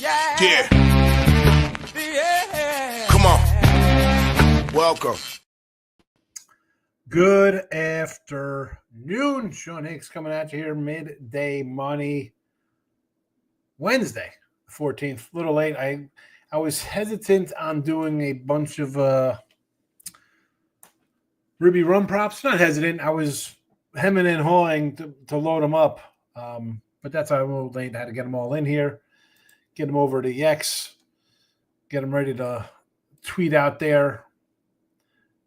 Yeah. Come on. Welcome. Good afternoon. Sean Higgs coming at you here, midday money. Wednesday, 14th. A little late. I was hesitant on doing a bunch of Ruby run props. Not hesitant. I was hemming and hawing to load them up. But that's why I'm a little late. I had to get them all in here, get them over to the X, get them ready to tweet out there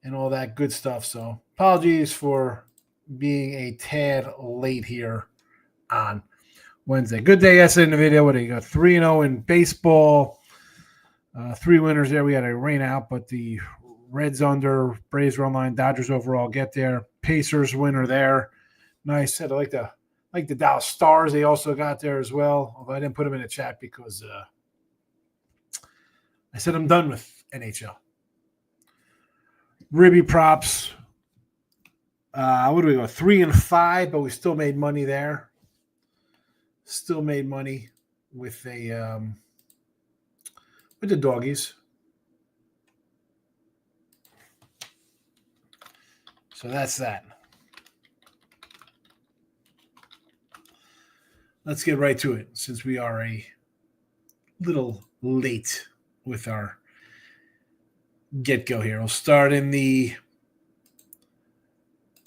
and all that good stuff. So apologies for being a tad late here on Wednesday. Good day yesterday in the video. What do you got? 3-0 in baseball. 3 winners there. We had a rain out, but the Reds under, Braves run line, Dodgers overall get there. Pacers winner there. Nice. I like the Dallas Stars. They also got there as well. Although I didn't put them in the chat because I said I'm done with NHL. Ribby props. What do we go? 3 and 5, but we still made money there. Still made money with the doggies. So that's that. Let's get right to it since we are a little late with our get-go here. We'll start in the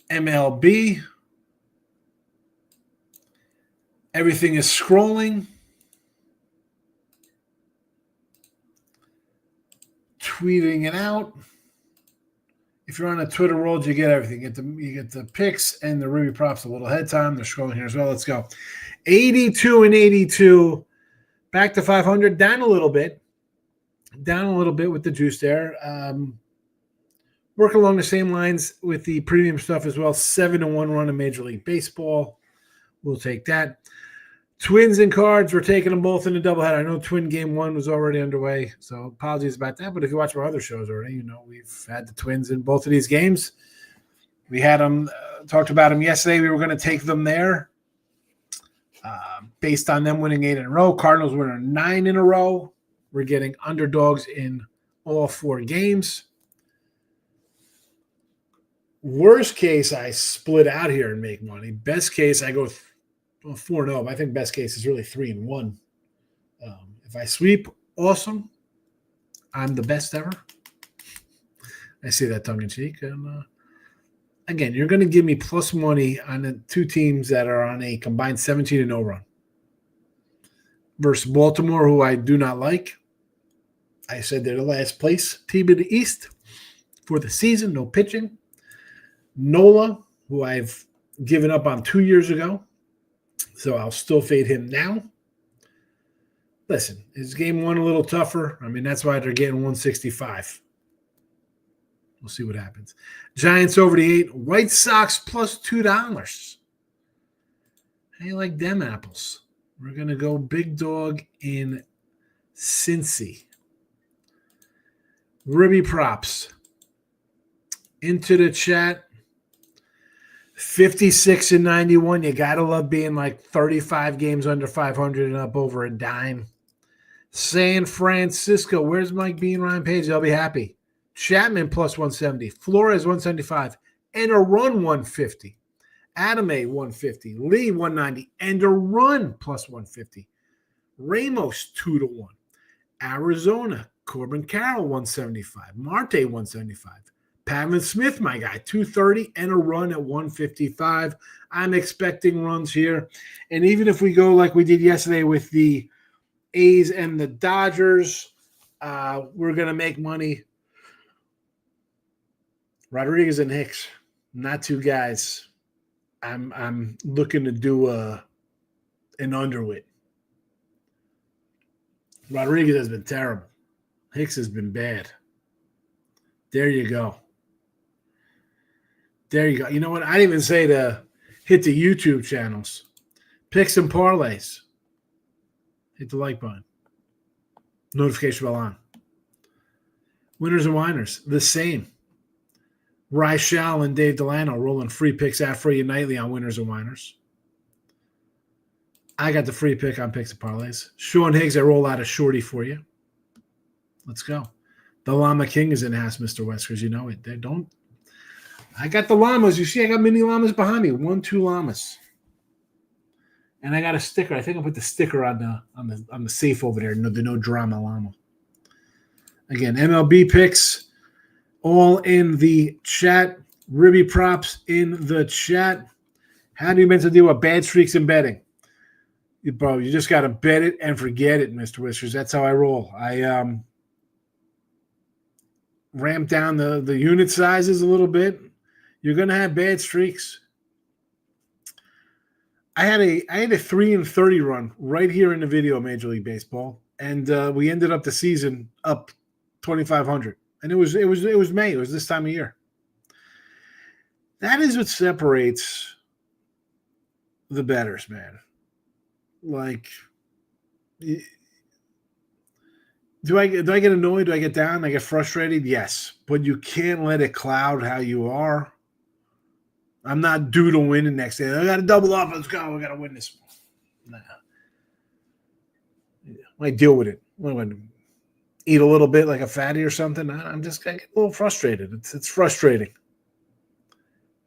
MLB. Everything is scrolling. Tweeting it out. If you're on a Twitter world, you get everything. You get the picks and the Ruby props a little ahead time. They're scrolling here as well. Let's go. 82 and 82. Back to 500. Down a little bit. Down a little bit with the juice there. Work along the same lines with the premium stuff as well. 7-1 run in Major League Baseball. We'll take that. Twins and Cards, we're taking them both in a doubleheader. I know Twin Game 1 was already underway, so apologies about that. But if you watch our other shows already, you know we've had the Twins in both of these games. We had them, talked about them yesterday. We were going to take them there based on them winning 8 in a row. Cardinals winning 9 in a row. We're getting underdogs in all 4 games. Worst case, I split out here and make money. Best case, I go 4-0. I think best case is really 3-1. If I sweep, awesome. I'm the best ever. I say that tongue in cheek. And again, you're going to give me plus money on the 2 teams that are on a combined 17-0 run. Versus Baltimore, who I do not like. I said they're the last place team in the East for the season. No pitching. Nola, who I've given up on 2 years ago. So I'll still fade him now. Listen, is game 1 a little tougher? I mean, that's why they're getting 165. We'll see what happens. Giants over the 8. White Sox plus $2. How you like them apples? We're going to go big dog in Cincy. Ribby props. Into the chat. 56 and 91. You got to love being like 35 games under 500 and up over a dime. San Francisco. Where's Mike Bean, Ryan Page? They'll be happy. Chapman plus 170. Flores 175. And a run 150. Adame 150. Lee 190. And a run plus 150. Ramos 2-1. Arizona. Corbin Carroll 175. Marte 175. Pavin Smith, my guy, 230 and a run at 155. I'm expecting runs here. And even if we go like we did yesterday with the A's and the Dodgers, we're going to make money. Rodriguez and Hicks, not 2 guys. I'm looking to do an underwit. Rodriguez has been terrible. Hicks has been bad. There you go. There you go. You know what? I didn't even say to hit the YouTube channels. Picks and parlays. Hit the like button. Notification bell on. Winners and whiners, the same. Ryshal and Dave Delano rolling free picks out for you nightly on Winners and Whiners. I got the free pick on picks and parlays. Sean Higgs, I roll out a shorty for you. Let's go. The Llama King is in the house, Mr. West, you know it. They don't. I got the llamas. You see, I got mini llamas behind me. 1, 2 llamas. And I got a sticker. I think I'll put the sticker on the safe over there. The no drama llama. Again, MLB picks all in the chat. Ribby props in the chat. How do you meant to deal with bad streaks in betting? Bro, you just got to bet it and forget it, Mr. Whiskers. That's how I roll. I ramp down the unit sizes a little bit. You're going to have bad streaks. I had a 3-30 run right here in the video of Major League Baseball, and we ended up the season up 2,500. And it was May. It was this time of year. That is what separates the bettors, man. Like, do I get annoyed? Do I get down? I get frustrated? Yes, but you can't let it cloud how you are. I'm not due to win the next day. I got to double up. Let's go. We got to win this one. Nah. I deal with it. Eat a little bit like a fatty or something. I'm just going to get a little frustrated. It's frustrating.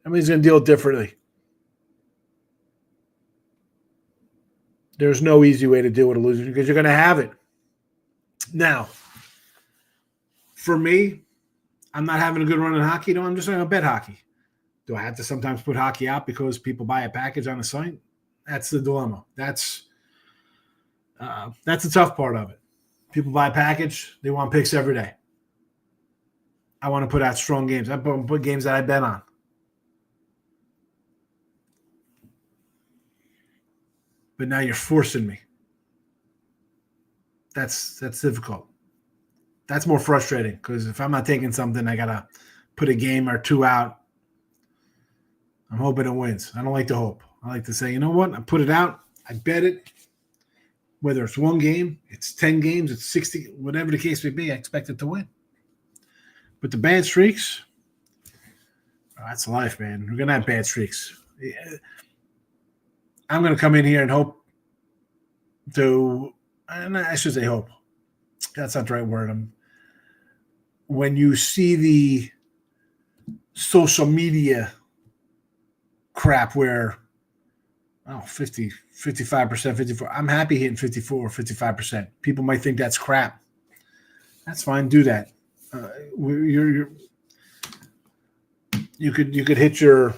Everybody's going to deal differently. There's no easy way to deal with a loser because you're going to have it. Now, for me, I'm not having a good run in hockey. No, I'm just going to bet hockey. Do I have to sometimes put hockey out because people buy a package on the site? That's the dilemma. That's the tough part of it. People buy a package. They want picks every day. I want to put out strong games. I put games that I bet on. But now you're forcing me. That's difficult. That's more frustrating because if I'm not taking something, I got to put a game or two out. I'm hoping it wins. I don't like to hope. I like to say, you know what? I put it out. I bet it. Whether it's one game, it's 10 games, it's 60, whatever the case may be, I expect it to win. But the bad streaks, that's life, man. We're going to have bad streaks. I'm going to come in here and hope to, and I should say hope. That's not the right word. When you see the social media crap where 50, 55%, 54. I'm happy hitting 54, 55%. People might think that's crap. That's fine. Do that. You could hit your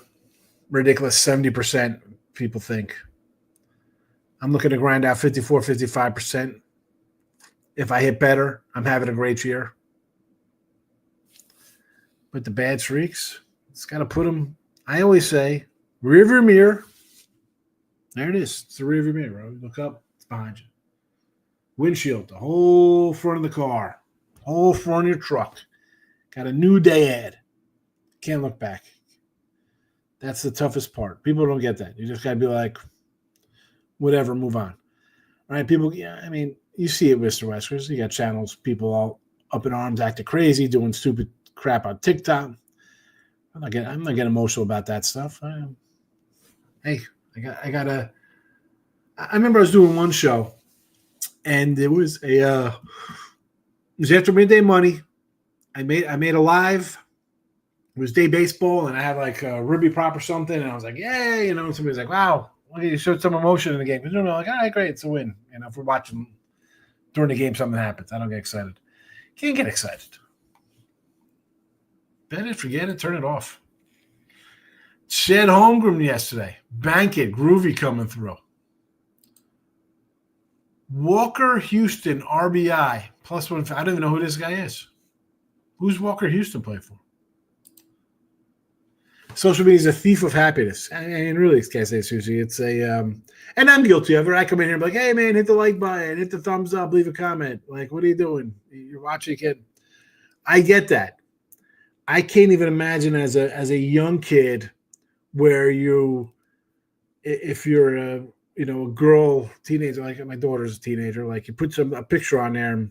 ridiculous 70%. People think. I'm looking to grind out 54, 55%. If I hit better, I'm having a great year. But the bad streaks, it's got to put them. I always say, rearview mirror. There it is. It's the rearview mirror, bro. Look up. It's behind you. Windshield, the whole front of the car, whole front of your truck. Got a new day ahead. Can't look back. That's the toughest part. People don't get that. You just got to be like, whatever, move on. All right, people, yeah, I mean, you see it, Mr. Weskers. You got channels, people all up in arms, acting crazy, doing stupid crap on TikTok. I'm not getting emotional about that stuff. I remember I was doing one show, and it was it was after midday money. I made a live. It was day baseball, and I had like a Ribby prop or something, and I was like, "Yay!" And somebody's like, "Wow, look, you showed some emotion in the game." No, like, all right, great, it's a win. If we're watching during the game, something happens. I don't get excited. Can't get excited. Bet it, forget it, turn it off. Shed Holmgren yesterday. Bank it, groovy coming through. Walker Houston RBI +1. I don't even know who this guy is. Who's Walker Houston play for? Social media is a thief of happiness. I mean, really, can't say seriously. It's a, and I'm guilty of it. I come in here and be like, hey, man, hit the like button, hit the thumbs up, leave a comment. Like, what are you doing? You're watching a kid. I get that. I can't even imagine as a young kid where if you're a girl, teenager, like my daughter's a teenager, like you put a picture on there and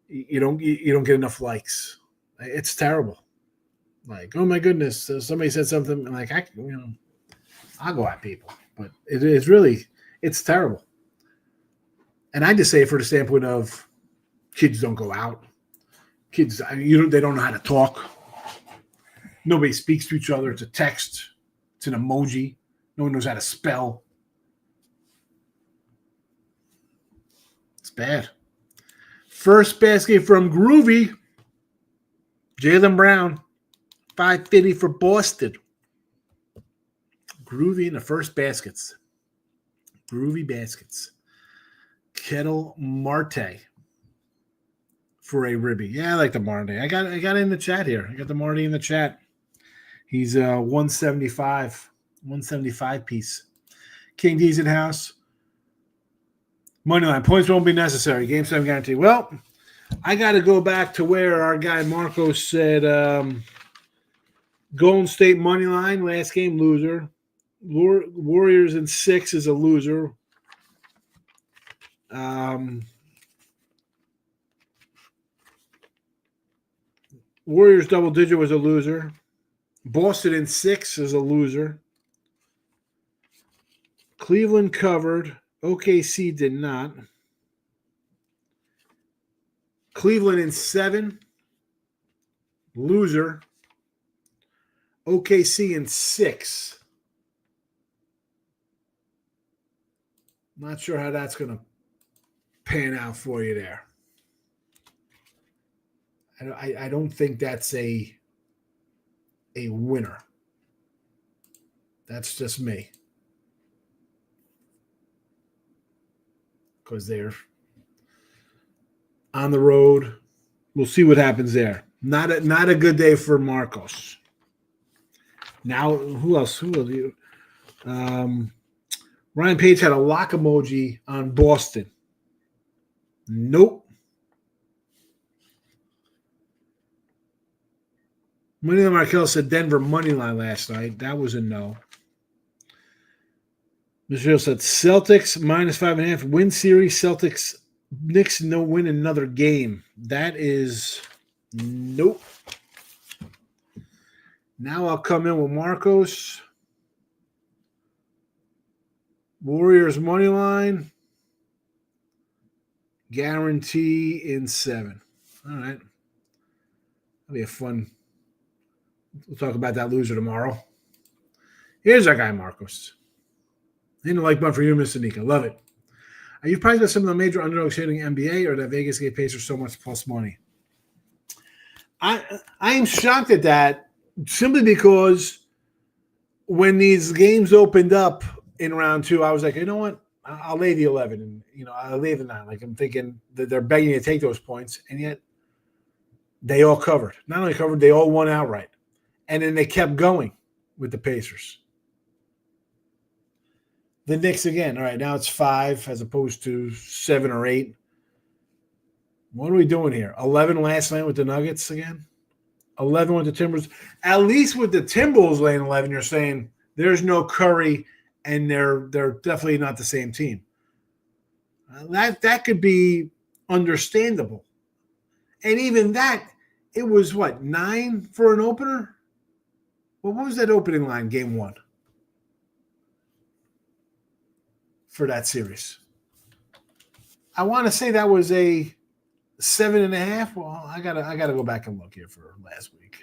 you don't get enough likes. It's terrible. Like, oh my goodness, somebody said something like I'll go at people, but it's really It's terrible. And I just say it for the standpoint of kids don't go out. Kids, they don't know how to talk. Nobody speaks to each other. It's a text. It's an emoji. No one knows how to spell. It's bad. First basket from Groovy. Jaylen Brown. 550 for Boston. Groovy in the first baskets. Groovy baskets. Kettle Marte for a ribby. Yeah, I like the Marte. I got it in the chat here. I got the Marte in the chat. He's 175 piece. King D's in house. Moneyline. Points won't be necessary. Game 7 guarantee. Well, I got to go back to where our guy Marcos said Golden State moneyline. Last game, loser. Warriors in 6 is a loser. Warriors double digit was a loser. Boston in 6 is a loser. Cleveland covered. OKC did not. Cleveland in 7. Loser. OKC in 6. Not sure how that's going to pan out for you there. I don't think that's a winner. That's just me. Because they're on the road. We'll see what happens there. Not a good day for Marcos. Now, who else? Who will you? Ryan Page had a lock emoji on Boston. Nope. Moneyline Markel said Denver moneyline last night. That was a no. Michelle said Celtics -5.5 win series. Celtics Knicks no win another game. That is nope. Now I'll come in with Marcos. Warriors moneyline. Guarantee in 7. All right. That'll be a fun. We'll talk about that loser tomorrow. Here's our guy, Marcos. Hitting the like button for you, Mr. Nika. Love it. Are you probably got some of the major underdogs hitting NBA or that Vegas gave Pacers so much plus money? I am shocked at that simply because when these games opened up in round 2, I was like, you know what? I'll lay the 11 and I'll lay the 9. Like I'm thinking that they're begging to take those points, and yet they all covered. Not only covered, they all won outright. And then they kept going with the Pacers. The Knicks again. All right, now it's 5 as opposed to 7 or 8. What are we doing here? 11 last night with the Nuggets again? 11 with the Timbers. At least with the Timberwolves laying 11, you're saying there's no Curry and they're definitely not the same team. That could be understandable. And even that, it was what, 9 for an opener? Well, what was that opening line, game 1? For that series. I want to say that was a 7.5. Well, I gotta go back and look here for last week.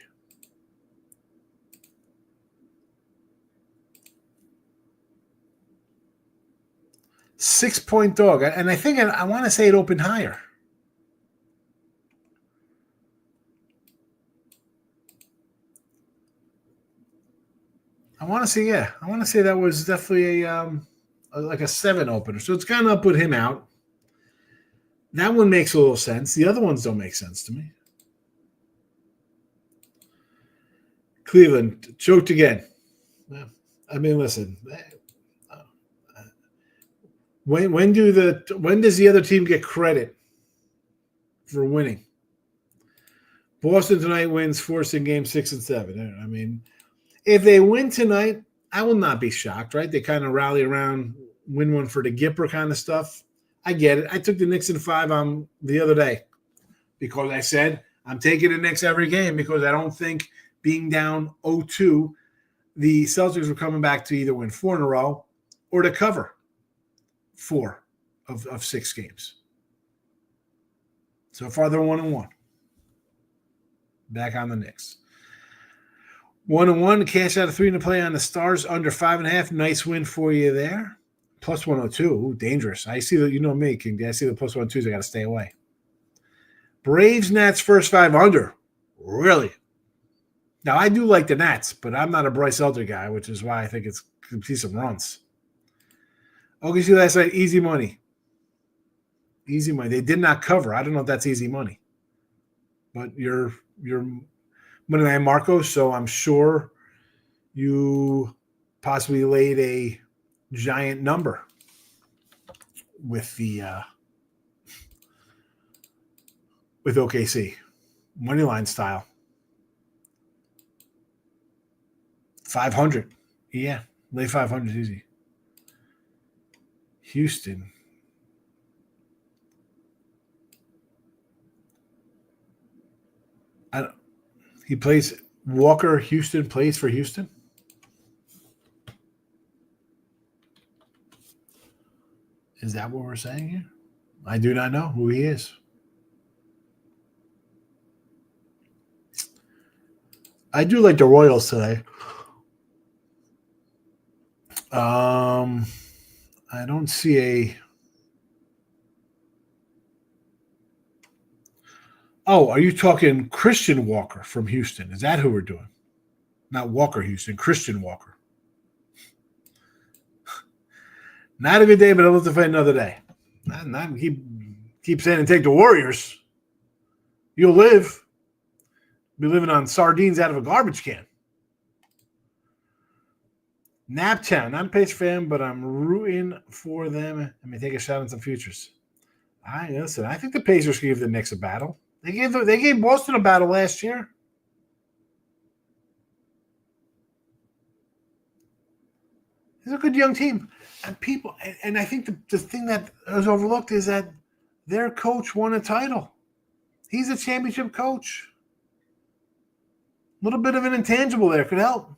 Six-point dog, and I think I want to say it opened higher. I want to say that was definitely like a 7 opener. So it's gone up with him out. That one makes a little sense. The other ones don't make sense to me. Cleveland choked again. I mean, listen. When does the other team get credit for winning? Boston tonight wins, forcing game 6 and 7. I mean, if they win tonight, I will not be shocked, right? They kind of rally around, win one for the Gipper kind of stuff. I get it. I took the Knicks in 5 the other day because I said I'm taking the Knicks every game because I don't think being down 0-2, the Celtics were coming back to either win 4 in a row or to cover. 4 of 6 games. So far, they're 1-1. Back on the Knicks. 1-1. Cash out of 3 to play on the Stars under 5.5. Nice win for you there. Plus 102. Ooh, dangerous. I see that. You know me, King D. I see the plus 102s. I got to stay away. Braves, Nats, first 5 under. Really? Now, I do like the Nats, but I'm not a Bryce Elder guy, which is why I think it's going to see some runs. OKC last night, easy money. Easy money. They did not cover. I don't know if that's easy money. But you're money man Marcos, so I'm sure you possibly laid a giant number with the with OKC. Moneyline style. 500. Yeah, lay 500 easy. Houston. He plays Walker. Houston plays for Houston. Is that what we're saying here? I do not know who he is. I do like the Royals today. I don't see a. Oh, are you talking Christian Walker from Houston? Is that who we're doing? Not Walker Houston, Christian Walker. Not a good day, but I'll have to fight another day. Not keep saying and take the Warriors. You'll live. Be living on sardines out of a garbage can. Naptown. Not a Pacer fan, but I'm rooting for them. Let me take a shot on some futures. I think the Pacers can give the Knicks a battle. They gave Boston a battle last year. It's a good young team. And I think the thing that is overlooked is that their coach won a title. He's a championship coach. A little bit of an intangible there could help.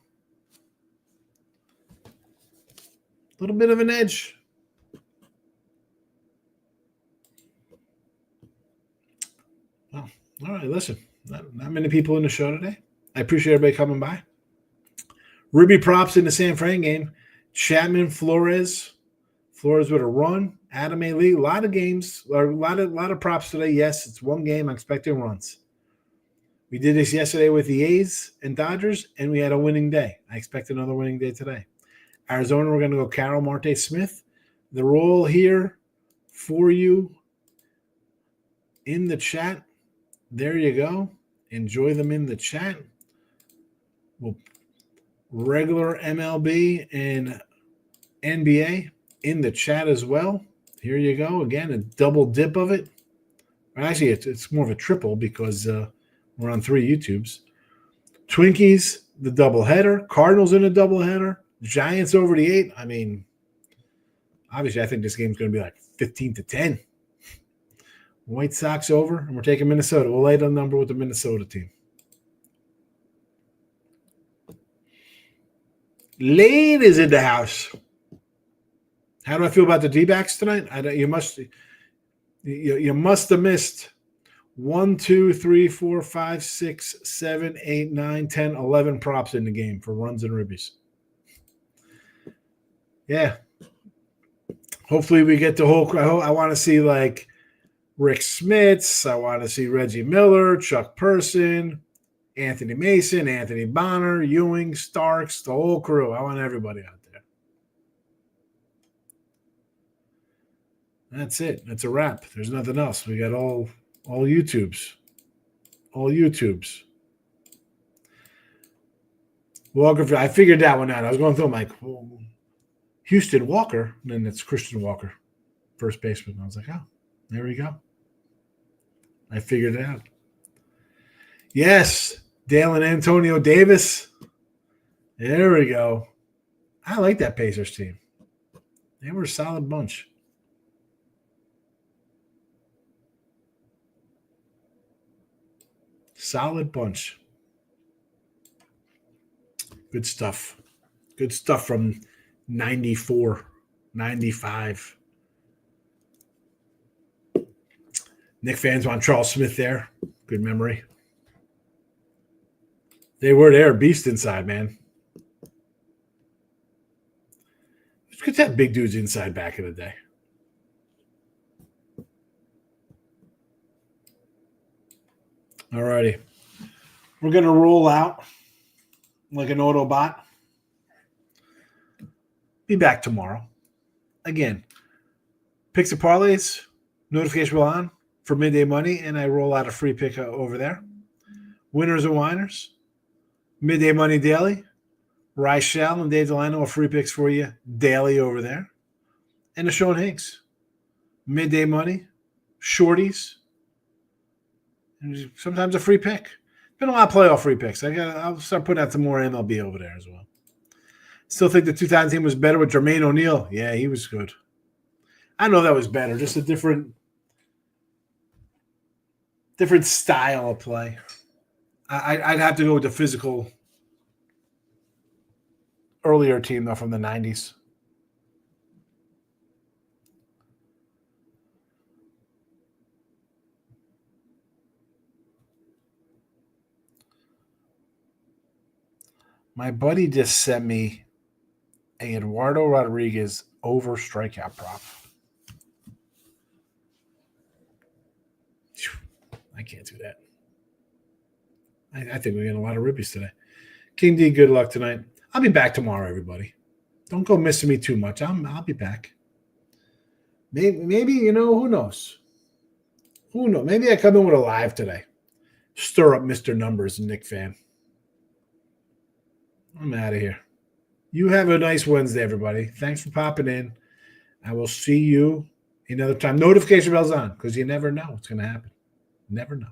A little bit of an edge. Well, all right, listen. Not many people in the show today. I appreciate everybody coming by. Ruby props in the San Fran game. Chapman, Flores with a run. Adam A. Lee, a lot of games, or a lot of props today. Yes, it's one game. I'm expecting runs. We did this yesterday with the A's and Dodgers, and we had a winning day. I expect another winning day today. Arizona, we're going to go Carroll, Marte, Smith. They're all here for you in the chat. There you go. Enjoy them in the chat. We'll regular MLB and NBA in the chat as well. Here you go. Again, a double dip of it. Actually, it's more of a triple because we're on 3 YouTubes. Twinkies, the doubleheader. Cardinals in a doubleheader. Giants over the 8. I mean, obviously, I think this game's going to be like 15-10. White Sox over, and we're taking Minnesota. We'll lay the number with the Minnesota team. Lane is in the house. How do I feel about the D-backs tonight? You must have missed 1, 2, 3, 4, 5, 6, 7, 8, 9, 10, 11 props in the game for runs and ribbies. Yeah. Hopefully we get the whole – I want to see like Rick Smits. I want to see Reggie Miller, Chuck Person, Anthony Mason, Anthony Bonner, Ewing, Starks, the whole crew. I want everybody out there. That's it. That's a wrap. There's nothing else. We got all YouTubes. All YouTubes. Walker, I figured that one out. I was going through them like Houston Walker, and then it's Christian Walker, first baseman. I was like, oh, there we go. I figured it out. Yes, Dale and Antonio Davis. There we go. I like that Pacers team. They were a solid bunch. Solid bunch. Good stuff. Good stuff from 94, 95. Nick fans want Charles Smith there. Good memory. They were there. Beast inside, man. It's good to have big dudes inside back in the day. All righty. We're going to roll out like an Autobot. Be back tomorrow. Again, picks and parlays, notification bell on for midday money, and I roll out a free pick over there. Winners and whiners, midday money daily. Reichel and Dave Delano are free picks for you daily over there. And the Sean Higgs, midday money, shorties, and sometimes a free pick. Been a lot of playoff free picks. I'll start putting out some more MLB over there as well. Still think the 2000 team was better with Jermaine O'Neal. Yeah, he was good. I know that was better. Just a different style of play. I'd have to go with the physical earlier team, though, from the 90s. My buddy just sent me a Eduardo Rodriguez over strikeout prop. I can't do that. I think we're getting a lot of ribbies today. King D, good luck tonight. I'll be back tomorrow, everybody. Don't go missing me too much. I'll be back. Maybe, who knows? Who knows? Maybe I come in with a live today. Stir up Mr. Numbers and Nick Fan. I'm out of here. You have a nice Wednesday, everybody. Thanks for popping in. I will see you another time. Notification bells on because you never know what's going to happen. Never know.